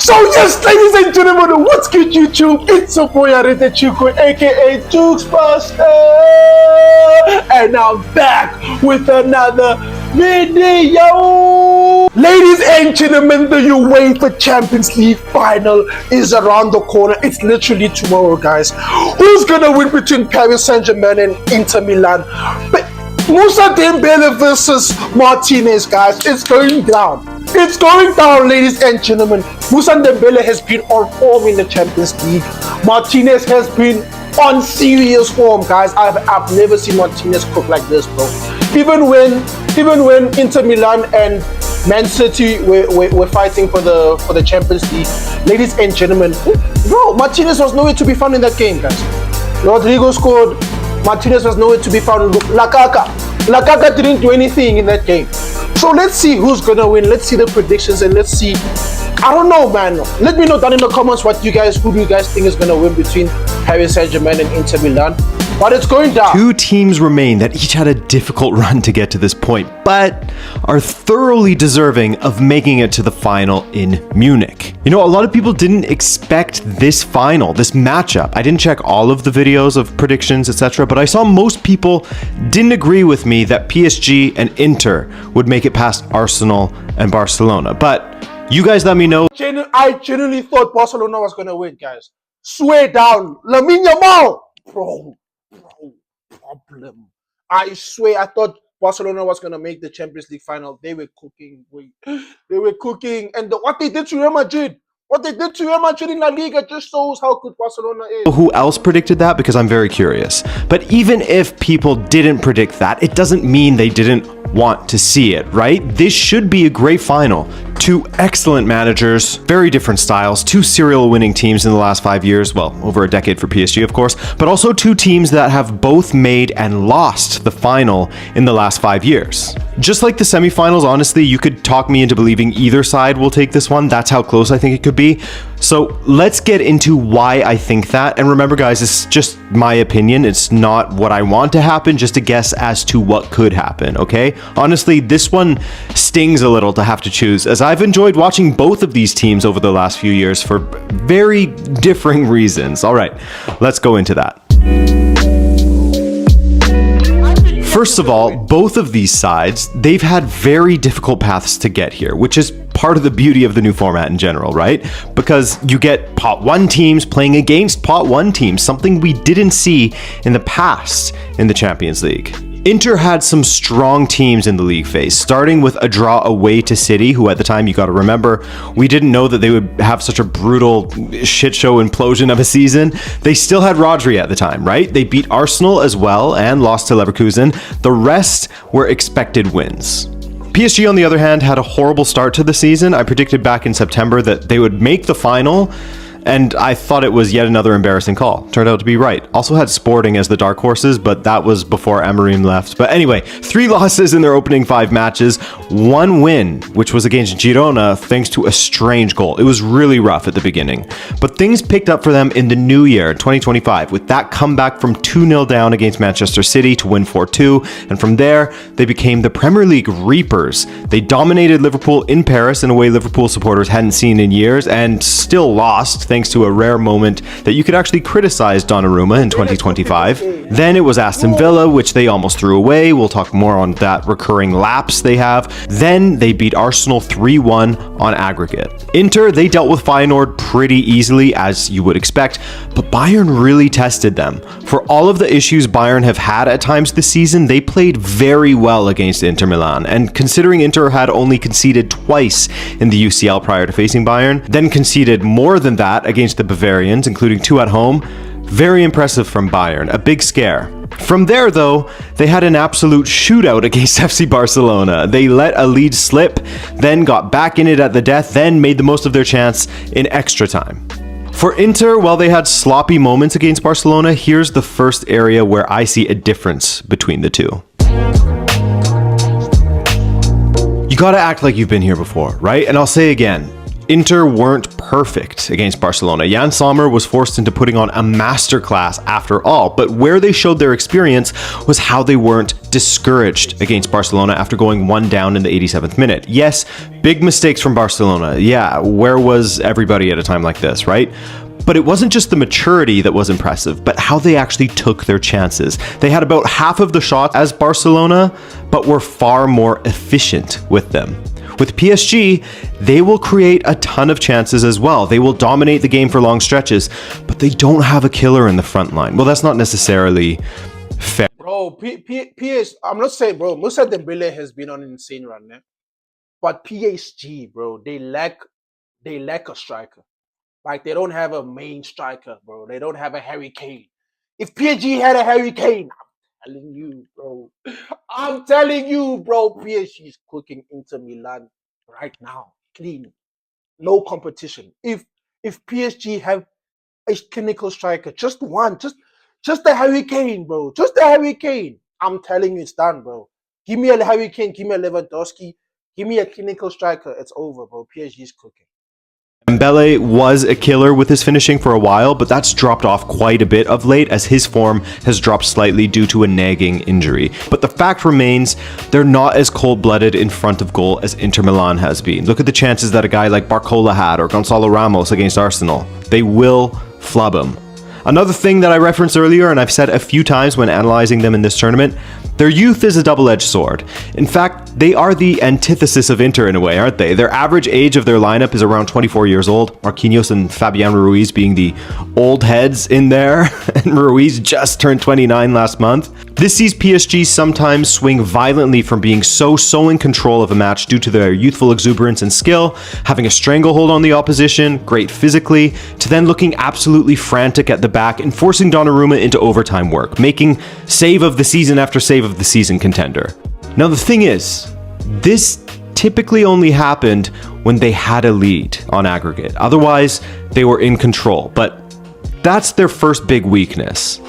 So yes, ladies and gentlemen, what's good YouTube? It's your boy Arete Chuko, aka Jukes Buster, and I'm back with another video. Ladies and gentlemen, the UEFA Champions League Final is around the corner. It's literally tomorrow, guys. Who's gonna win between Paris Saint-Germain and Inter Milan? But Moussa Dembele versus Martinez, guys. It's going down. It's going down, ladies and gentlemen. Moussa Dembele has been on form in the Champions League. Martinez has been on serious form, guys. I've never seen Martinez cook like this, bro. Even when Inter Milan and Man City were fighting for the Champions League, ladies and gentlemen, bro, Martinez was nowhere to be found in that game, guys. Rodrigo scored. Martinez was nowhere to be found. Lakaka didn't do anything in that game. So let's see who's gonna win. Let's see the predictions and let's see. I don't know, man. Let me know down in the comments who do you guys think is gonna win between Paris Saint-Germain and Inter Milan. But it's going down. Two teams remain that each had a difficult run to get to this point, but are thoroughly deserving of making it to the final in Munich. You know, a lot of people didn't expect this final, this matchup. I didn't check all of the videos of predictions, etc., but I saw most people didn't agree with me that PSG and Inter would make it past Arsenal and Barcelona. But you guys let me know. I genuinely thought Barcelona was going to win, guys. Swear down. Lamine Yamal. Bro, problem. I swear, I thought Barcelona was going to make the Champions League final. They were cooking. They were cooking. And what they did to Real Madrid, in La Liga just shows how good Barcelona is. Who else predicted that? Because I'm very curious. But even if people didn't predict that, it doesn't mean they didn't want to see it, right? This should be a great final. Two excellent managers, very different styles, two serial winning teams in the last 5 years, well, over a decade for PSG, of course, but also two teams that have both made and lost the final in the last 5 years. Just like the semifinals, honestly, you could talk me into believing either side will take this one. That's how close I think it could be. So let's get into why I think that. And remember, guys, this is just my opinion. It's not what I want to happen, just a guess as to what could happen, okay? Honestly, this one stings a little to have to choose, as I've enjoyed watching both of these teams over the last few years for very differing reasons. All right, let's go into that. First of all, both of these sides, they've had very difficult paths to get here, which is part of the beauty of the new format in general, right? Because you get pot 1 teams playing against pot 1 teams, something we didn't see in the past in the Champions League. Inter had some strong teams in the league phase, starting with a draw away to City, who at the time, you got to remember, we didn't know that they would have such a brutal shit show implosion of a season. They still had Rodri at the time, right? They beat Arsenal as well and lost to Leverkusen. The rest were expected wins. PSG, on the other hand, had a horrible start to the season. I predicted back in September that they would make the final, and I thought it was yet another embarrassing call. Turned out to be right. Also had Sporting as the dark horses, but that was before Amorim left. But anyway, 3 losses in their opening 5 matches, 1 win, which was against Girona, thanks to a strange goal. It was really rough at the beginning. But things picked up for them in the new year, 2025, with that comeback from 2-0 down against Manchester City to win 4-2. And from there, they became the Premier League Reapers. They dominated Liverpool in Paris in a way Liverpool supporters hadn't seen in years, and still lost, thanks to a rare moment that you could actually criticize Donnarumma in 2025. Then it was Aston Villa, which they almost threw away. We'll talk more on that recurring lapse they have. Then they beat Arsenal 3-1 on aggregate. Inter, they dealt with Feyenoord pretty easily, as you would expect, but Bayern really tested them. For all of the issues Bayern have had at times this season, they played very well against Inter Milan. And considering Inter had only conceded twice in the UCL prior to facing Bayern, then conceded more than that against the Bavarians, including 2 at home, very impressive from Bayern, a big scare. From there, though, they had an absolute shootout against FC Barcelona. They let a lead slip, then got back in it at the death, then made the most of their chance in extra time. For Inter, while they had sloppy moments against Barcelona, here's the first area where I see a difference between the two. You gotta act like you've been here before, right? And I'll say again, Inter weren't perfect against Barcelona. Jan Sommer was forced into putting on a masterclass after all, but where they showed their experience was how they weren't discouraged against Barcelona after going one down in the 87th minute. Yes, big mistakes from Barcelona. Yeah, where was everybody at a time like this, right? But it wasn't just the maturity that was impressive, but how they actually took their chances. They had about half of the shots as Barcelona, but were far more efficient with them. With PSG, they will create a ton of chances as well. They will dominate the game for long stretches, but they don't have a killer in the front line. Well, that's not necessarily fair. Bro, I'm not saying, bro, Moussa Dembele has been on an insane run, man. But PSG, bro, they lack a striker. Like, they don't have a main striker, bro. They don't have a Harry Kane. If PSG had a Harry Kane, I'm telling you, bro, PSG is cooking Inter Milan right now. Clean. No competition. If PSG have a clinical striker, just one, just a Harry Kane, bro. Just a Harry Kane. I'm telling you, it's done, bro. Give me a Harry Kane, give me a Lewandowski, give me a clinical striker. It's over, bro. PSG is cooking. Dembele was a killer with his finishing for a while, but that's dropped off quite a bit of late as his form has dropped slightly due to a nagging injury. But the fact remains, they're not as cold-blooded in front of goal as Inter Milan has been. Look at the chances that a guy like Barcola had or Gonzalo Ramos against Arsenal. They will flub him. Another thing that I referenced earlier, and I've said a few times when analyzing them in this tournament, their youth is a double-edged sword. In fact, they are the antithesis of Inter in a way, aren't they? Their average age of their lineup is around 24 years old, Marquinhos and Fabian Ruiz being the old heads in there, and Ruiz just turned 29 last month. This sees PSG sometimes swing violently from being so in control of a match due to their youthful exuberance and skill, having a stranglehold on the opposition, great physically, to then looking absolutely frantic at the back and forcing Donnarumma into overtime work, making save of the season after save of the season contender. Now the thing is, this typically only happened when they had a lead on aggregate. Otherwise, they were in control, but that's their first big weakness.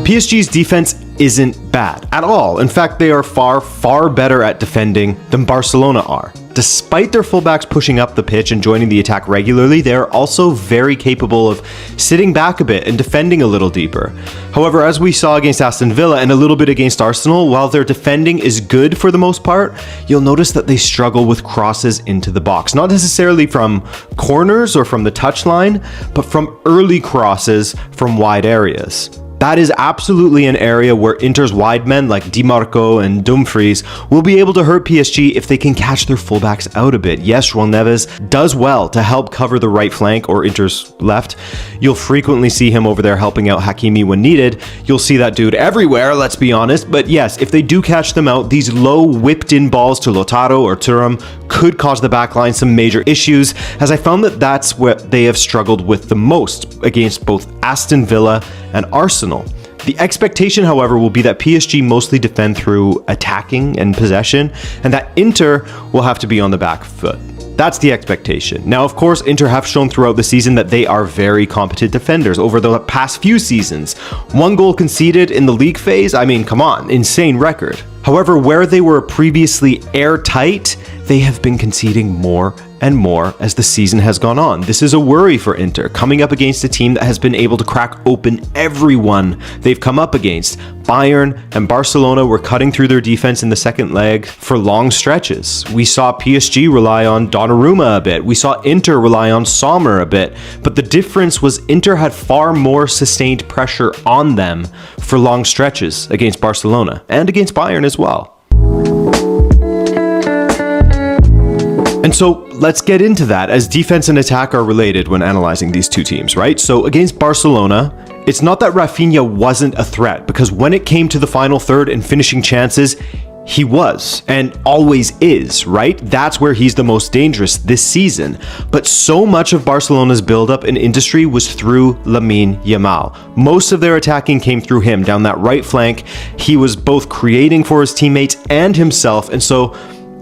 PSG's defense isn't bad at all. In fact, they are far better at defending than Barcelona are. Despite their fullbacks pushing up the pitch and joining the attack regularly, they are also very capable of sitting back a bit and defending a little deeper. However, as we saw against Aston Villa and a little bit against Arsenal, while their defending is good for the most part, you'll notice that they struggle with crosses into the box. Not necessarily from corners or from the touchline, but from early crosses from wide areas. That is absolutely an area where Inter's wide men like Di Marco and Dumfries will be able to hurt PSG if they can catch their fullbacks out a bit. Yes, João Neves does well to help cover the right flank or Inter's left. You'll frequently see him over there helping out Hakimi when needed. You'll see that dude everywhere, let's be honest. But yes, if they do catch them out, these low whipped in balls to Lautaro or Thuram could cause the backline some major issues, as I found that that's what they have struggled with the most against both Aston Villa and Arsenal. The expectation, however, will be that PSG mostly defend through attacking and possession, and that Inter will have to be on the back foot. That's the expectation. Now, of course, Inter have shown throughout the season that they are very competent defenders over the past few seasons. 1 goal conceded in the league phase, I mean, come on, insane record. However, where they were previously airtight, they have been conceding more and more as the season has gone on. This is a worry for Inter, coming up against a team that has been able to crack open everyone they've come up against. Bayern and Barcelona were cutting through their defense in the second leg for long stretches. We saw PSG rely on Donnarumma a bit. We saw Inter rely on Sommer a bit. But the difference was Inter had far more sustained pressure on them for long stretches against Barcelona and against Bayern as well. And so let's get into that, as defense and attack are related when analyzing these two teams, right? So against Barcelona, it's not that Rafinha wasn't a threat, because when it came to the final third and finishing chances, he was and always is, right? That's where he's the most dangerous this season. But so much of Barcelona's buildup in industry was through Lamine Yamal. Most of their attacking came through him down that right flank. He was both creating for his teammates and himself, and so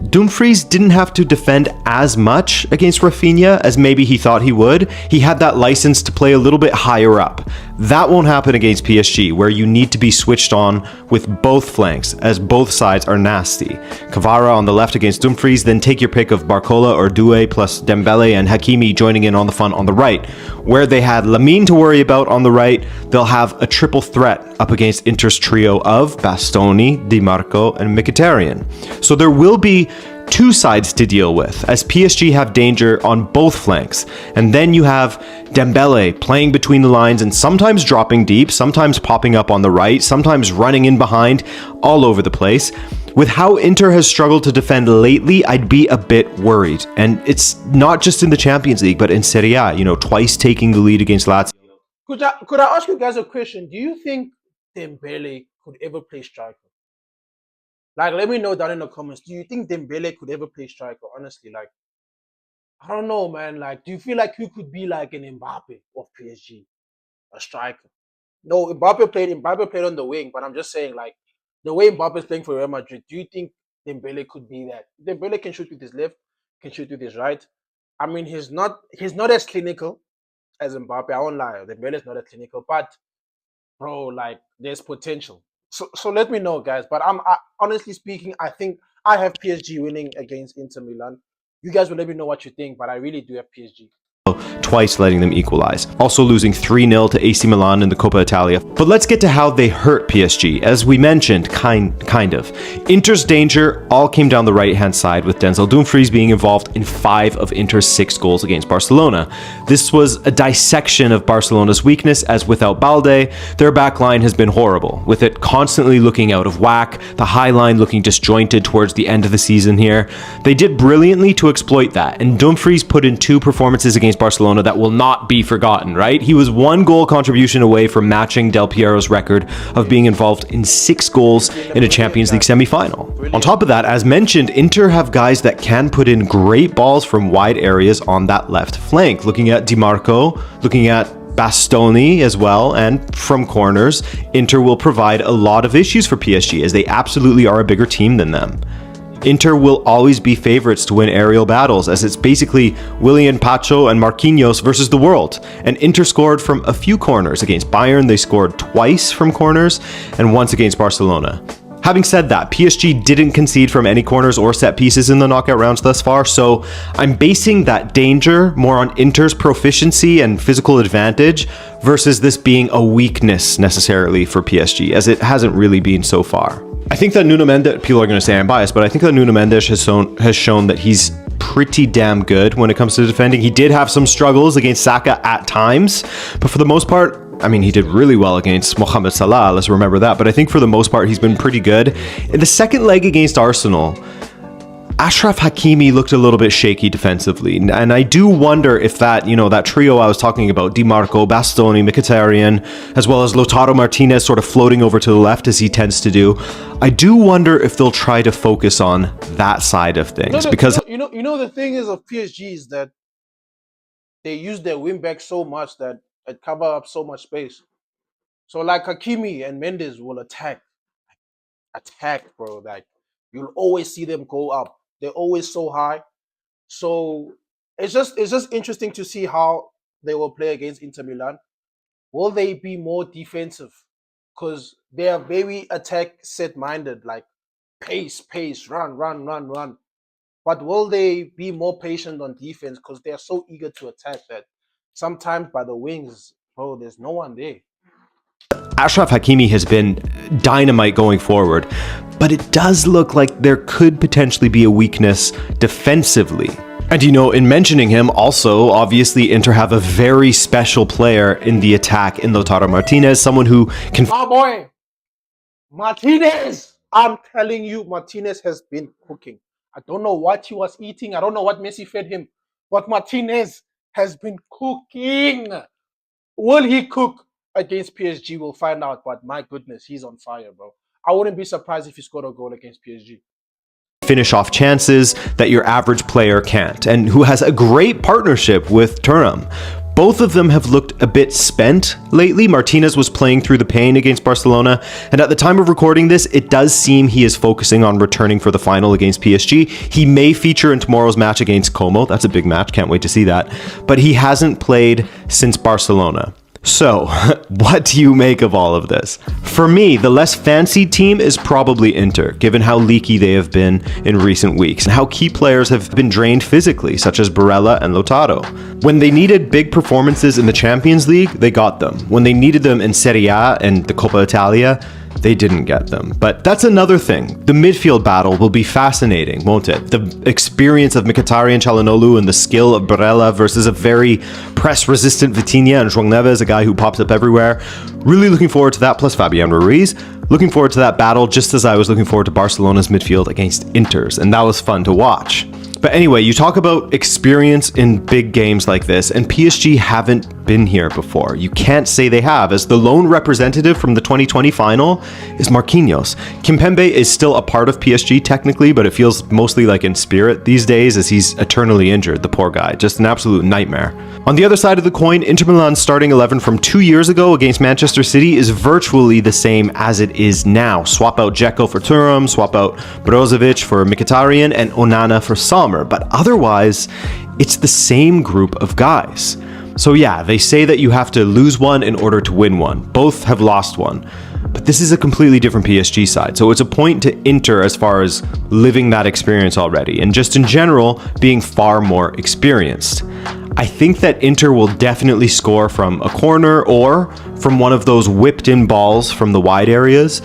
Dumfries didn't have to defend as much against Rafinha as maybe he thought he would. He had that license to play a little bit higher up. That won't happen against PSG, where you need to be switched on with both flanks, as both sides are nasty. Kvara on the left against Dumfries, then take your pick of Barcola or Doué plus Dembele and Hakimi joining in on the fun on the right. Where they had Lamine to worry about on the right, they'll have a triple threat up against Inter's trio of Bastoni, Di Marco, and Mkhitaryan. So there will be two sides to deal with, as PSG have danger on both flanks. And then you have Dembele playing between the lines and sometimes dropping deep, sometimes popping up on the right, sometimes running in behind, all over the place. With how Inter has struggled to defend lately, I'd be a bit worried. And it's not just in the Champions League, but in Serie A, twice taking the lead against Lazio. Could I ask you guys a question? Do you think Dembele could ever play striker? Like, let me know down in the comments. Do you think Dembele could ever play striker? Honestly, like, I don't know, man. Like, do you feel like you could be like an Mbappe of PSG, a striker? No, Mbappe played on the wing, but I'm just saying, like, the way Mbappe is playing for Real Madrid, do you think Dembele could be that? Dembele can shoot with his left, can shoot with his right. I mean, he's not as clinical as Mbappe. I won't lie. Dembele is not as clinical, but bro, like, there's potential. So let me know, guys. But honestly speaking, I think I have PSG winning against Inter Milan. You guys will let me know what you think, but I really do have PSG. Twice letting them equalize, also losing 3-0 to AC Milan in the Coppa Italia. But let's get to how they hurt PSG. As we mentioned, kind of. Inter's danger all came down the right-hand side, with Denzel Dumfries being involved in 5 of Inter's 6 goals against Barcelona. This was a dissection of Barcelona's weakness, as without Balde, their back line has been horrible, with it constantly looking out of whack, the high line looking disjointed towards the end of the season here. They did brilliantly to exploit that, and Dumfries put in 2 performances against Barcelona that will not be forgotten, right? He was 1 goal contribution away from matching Del Piero's record of being involved in 6 goals in a Champions League semi-final. On top of that, as mentioned, Inter have guys that can put in great balls from wide areas on that left flank. Looking at Di Marco, looking at Bastoni as well, and from corners, Inter will provide a lot of issues for PSG, as they absolutely are a bigger team than them. Inter will always be favorites to win aerial battles, as it's basically Willian Pacho and Marquinhos versus the world. And Inter scored from a few corners. Against Bayern, they scored twice from corners, and once against Barcelona. Having said that, PSG didn't concede from any corners or set pieces in the knockout rounds thus far, so I'm basing that danger more on Inter's proficiency and physical advantage versus this being a weakness necessarily for PSG, as it hasn't really been so far. I think that Nuno Mendes, people are going to say I'm biased, but I think that Nuno Mendes has shown that he's pretty damn good when it comes to defending. He did have some struggles against Saka at times, but for the most part, I mean, he did really well against Mohamed Salah, let's remember that, but I think for the most part, he's been pretty good. In the second leg against Arsenal, Achraf Hakimi looked a little bit shaky defensively, and I do wonder if that, that trio I was talking about, Di Marco, Bastoni, Mkhitaryan, as well as Lautaro Martinez sort of floating over to the left as he tends to do, I do wonder if they'll try to focus on that side of things, because the thing is of PSG is that they use their wing back so much that it cover up so much space. So like Hakimi and Mendes will attack, bro. Like, you'll always see them go up. They're always so high. So it's just interesting to see how they will play against Inter Milan. Will they be more defensive? Because they are very attack set minded, like pace, run. But will they be more patient on defense? Because they are so eager to attack that sometimes by the wings, bro, there's no one there. Achraf Hakimi has been dynamite going forward, but it does look like there could potentially be a weakness defensively. And in mentioning him, also, obviously, Inter have a very special player in the attack in Lautaro Martinez, someone who can... My boy, Martinez! I'm telling you, Martinez has been cooking. I don't know what he was eating. I don't know what Messi fed him, but Martinez has been cooking. Will he cook against PSG? We'll find out, but my goodness, he's on fire, bro. I wouldn't be surprised if he scored a goal against PSG. Finish off chances that your average player can't, and who has a great partnership with Thuram. Both of them have looked a bit spent lately. Martinez was playing through the pain against Barcelona, and at the time of recording this, it does seem he is focusing on returning for the final against PSG. He may feature in tomorrow's match against Como. That's a big match. Can't wait to see that. But he hasn't played since Barcelona. So, what do you make of all of this? For me, the less fancied team is probably Inter, given how leaky they have been in recent weeks and how key players have been drained physically, such as Barella and Lautaro. When they needed big performances in the Champions League, they got them. When they needed them in Serie A and the Coppa Italia, they didn't get them. But that's another thing. The midfield battle will be fascinating, won't it? The experience of Mkhitaryan, Çalhanoğlu, and the skill of Barella versus a very press-resistant Vitinha and João Neves, a guy who pops up everywhere. Really looking forward to that, plus Fabian Ruiz. Looking forward to that battle just as I was looking forward to Barcelona's midfield against Inter's, and that was fun to watch. But anyway, you talk about experience in big games like this, and PSG haven't been here before. You can't say they have, as the lone representative from the 2020 final is Marquinhos. Kimpembe is still a part of PSG technically, but it feels mostly like in spirit these days as he's eternally injured, the poor guy. Just an absolute nightmare. On the other side of the coin, Inter Milan's starting 11 from 2 years ago against Manchester City is virtually the same as it is now. Swap out Dzeko for Thuram, swap out Brozovic for Mkhitaryan, and Onana for Sommer. But otherwise, it's the same group of guys. So yeah, they say that you have to lose one in order to win one. Both have lost one. But this is a completely different PSG side. So it's a point to Inter as far as living that experience already, and just in general, being far more experienced. I think that Inter will definitely score from a corner or from one of those whipped in balls from the wide areas.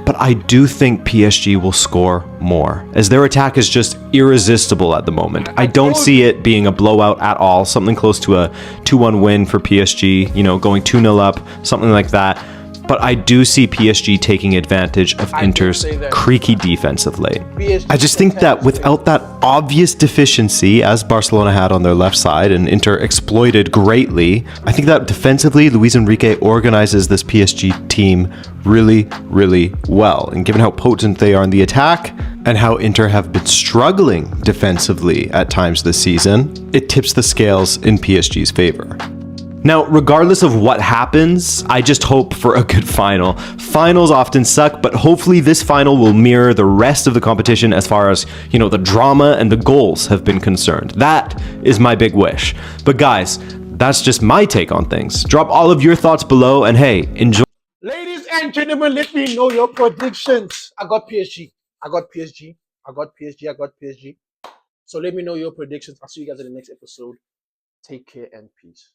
But I do think PSG will score more, as their attack is just irresistible at the moment. I don't see it being a blowout at all, something close to a 2-1 win for PSG, going 2-0 up, something like that. But I do see PSG taking advantage of Inter's creaky defense of late. I just think that without that obvious deficiency, as Barcelona had on their left side and Inter exploited greatly, I think that defensively, Luis Enrique organizes this PSG team really, really well. And given how potent they are in the attack and how Inter have been struggling defensively at times this season, it tips the scales in PSG's favor. Now, regardless of what happens, I just hope for a good final. Finals often suck, but hopefully this final will mirror the rest of the competition as far as, the drama and the goals have been concerned. That is my big wish. But guys, that's just my take on things. Drop all of your thoughts below, and hey, enjoy. Ladies and gentlemen, let me know your predictions. I got PSG. I got PSG. I got PSG. I got PSG. So let me know your predictions. I'll see you guys in the next episode. Take care and peace.